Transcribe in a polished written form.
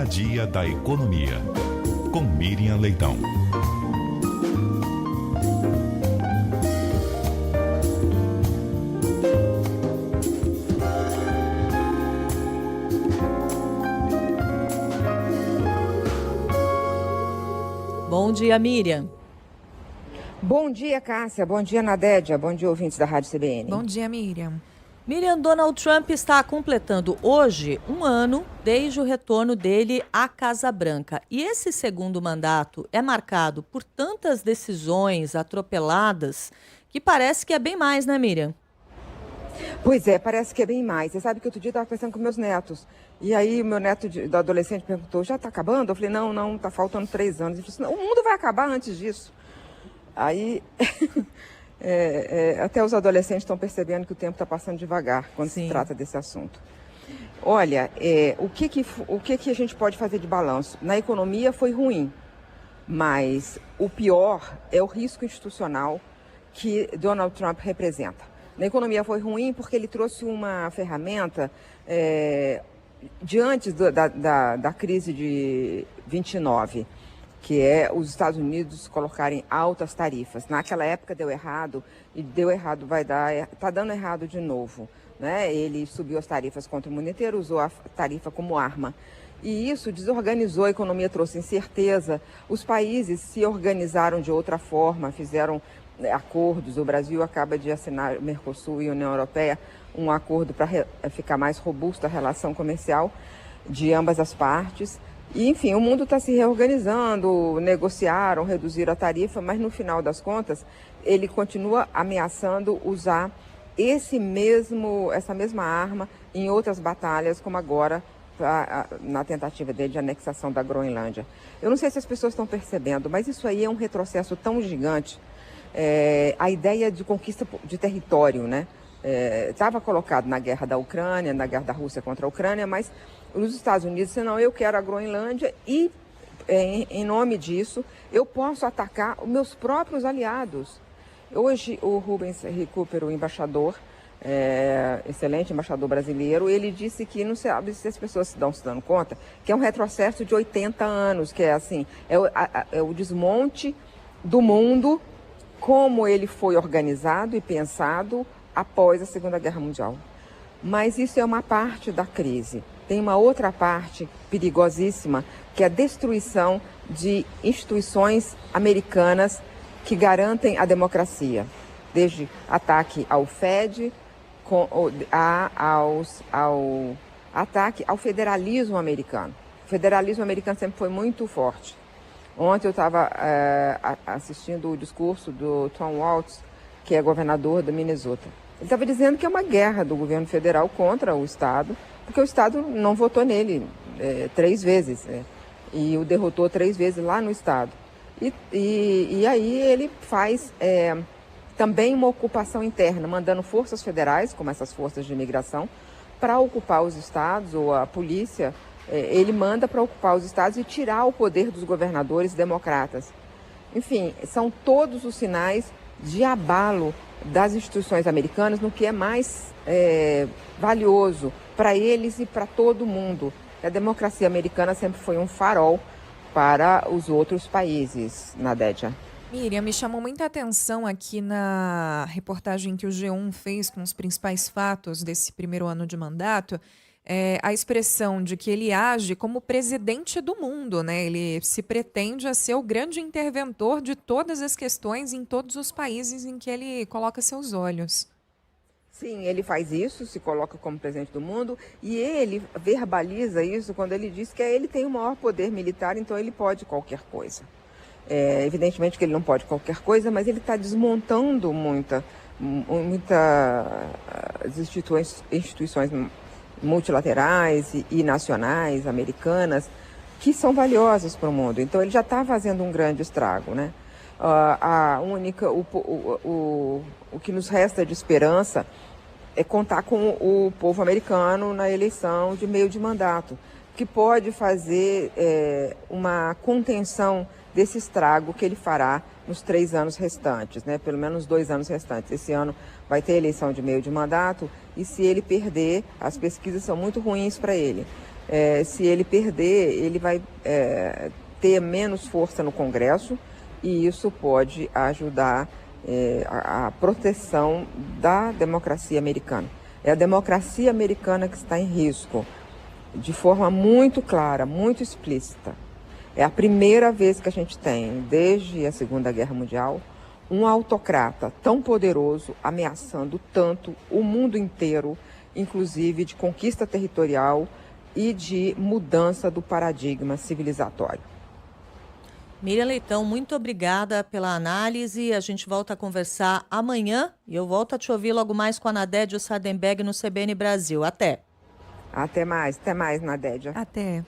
dia a dia da economia. Com Miriam Leitão. Bom dia, Miriam. Bom dia, Cássia. Bom dia, Nadédia. Bom dia, ouvintes da Rádio CBN. Bom dia, Miriam. Miriam, Donald Trump está completando hoje um ano desde o retorno dele à Casa Branca. E esse segundo mandato é marcado por tantas decisões atropeladas que parece que é bem mais, né, Miriam? Pois é, parece que é bem mais. Você sabe que outro dia eu estava conversando com meus netos. E aí o meu neto do adolescente perguntou, já está acabando? Eu falei, não, está faltando 3 anos. Ele falou assim, não, o mundo vai acabar antes disso. Aí, até os adolescentes estão percebendo que o tempo está passando devagar quando se trata desse assunto. Olha, o que a gente pode fazer de balanço? Na economia foi ruim, mas o pior é o risco institucional que Donald Trump representa. Na economia foi ruim porque ele trouxe uma ferramenta diante da crise de 29, que é os Estados Unidos colocarem altas tarifas. Naquela época deu errado, e deu errado, está dando errado de novo, né? Ele subiu as tarifas contra o mundo inteiro, usou a tarifa como arma. E isso desorganizou a economia, trouxe incerteza. Os países se organizaram de outra forma, fizeram acordos. O Brasil acaba de assinar, o Mercosul e a União Europeia, um acordo para ficar mais robusta a relação comercial de ambas as partes. E, enfim, o mundo está se reorganizando, negociaram, reduziram a tarifa, mas no final das contas, ele continua ameaçando usar essa mesma arma em outras batalhas, como agora na tentativa dele de anexação da Groenlândia. Eu não sei se as pessoas estão percebendo, mas isso aí é um retrocesso tão gigante. A ideia de conquista de território, né? Estava colocado na guerra da Ucrânia, na guerra da Rússia contra a Ucrânia, mas os Estados Unidos disseram, não, eu quero a Groenlândia e, em nome disso, eu posso atacar os meus próprios aliados. Hoje, o Rubens Recupero, o embaixador, excelente embaixador brasileiro, ele disse que não sabe se as pessoas estão se dando conta, que é um retrocesso de 80 anos, que é assim, é o desmonte do mundo como ele foi organizado e pensado após a Segunda Guerra Mundial. Mas isso é uma parte da crise. Tem uma outra parte perigosíssima, que é a destruição de instituições americanas que garantem a democracia. Desde ataque ao FED, ataque ao federalismo americano. O federalismo americano sempre foi muito forte. Ontem eu estava assistindo o discurso do Tom Waltz, que é governador do Minnesota. Ele estava dizendo que é uma guerra do governo federal contra o Estado, porque o Estado não votou nele 3 vezes, e o derrotou 3 vezes lá no Estado. E aí ele faz também uma ocupação interna, mandando forças federais, como essas forças de imigração, para ocupar os estados, ou a polícia, ele manda para ocupar os estados e tirar o poder dos governadores democratas. Enfim, são todos os sinais de abalo das instituições americanas no que é mais valioso para eles e para todo mundo. A democracia americana sempre foi um farol para os outros países, Nadédia. Miriam, me chamou muita atenção aqui na reportagem que o G1 fez com os principais fatos desse primeiro ano de mandato, a expressão de que ele age como presidente do mundo, né? Ele se pretende a ser o grande interventor de todas as questões em todos os países em que ele coloca seus olhos. Sim, ele faz isso, se coloca como presidente do mundo, e ele verbaliza isso quando ele diz que ele tem o maior poder militar, então ele pode qualquer coisa. Evidentemente que ele não pode qualquer coisa, mas ele está desmontando muitas instituições multilaterais e nacionais, americanas, que são valiosas para o mundo. Então ele já está fazendo um grande estrago, né? O que nos resta de esperança é contar com o povo americano na eleição de meio de mandato, que pode fazer uma contenção desse estrago que ele fará nos 3 anos restantes, né? Pelo menos 2 anos restantes. Esse ano vai ter eleição de meio de mandato e se ele perder, as pesquisas são muito ruins para ele. Se ele perder, ele vai ter menos força no Congresso e isso pode ajudar a proteção da democracia americana. É a democracia americana que está em risco, de forma muito clara, muito explícita. É a primeira vez que a gente tem, desde a Segunda Guerra Mundial, um autocrata tão poderoso ameaçando tanto o mundo inteiro, inclusive de conquista territorial e de mudança do paradigma civilizatório. Miriam Leitão, muito obrigada pela análise. A gente volta a conversar amanhã e eu volto a te ouvir logo mais com a Nadédia Sardenberg no CBN Brasil. Até! Até mais, Nadédia. Até.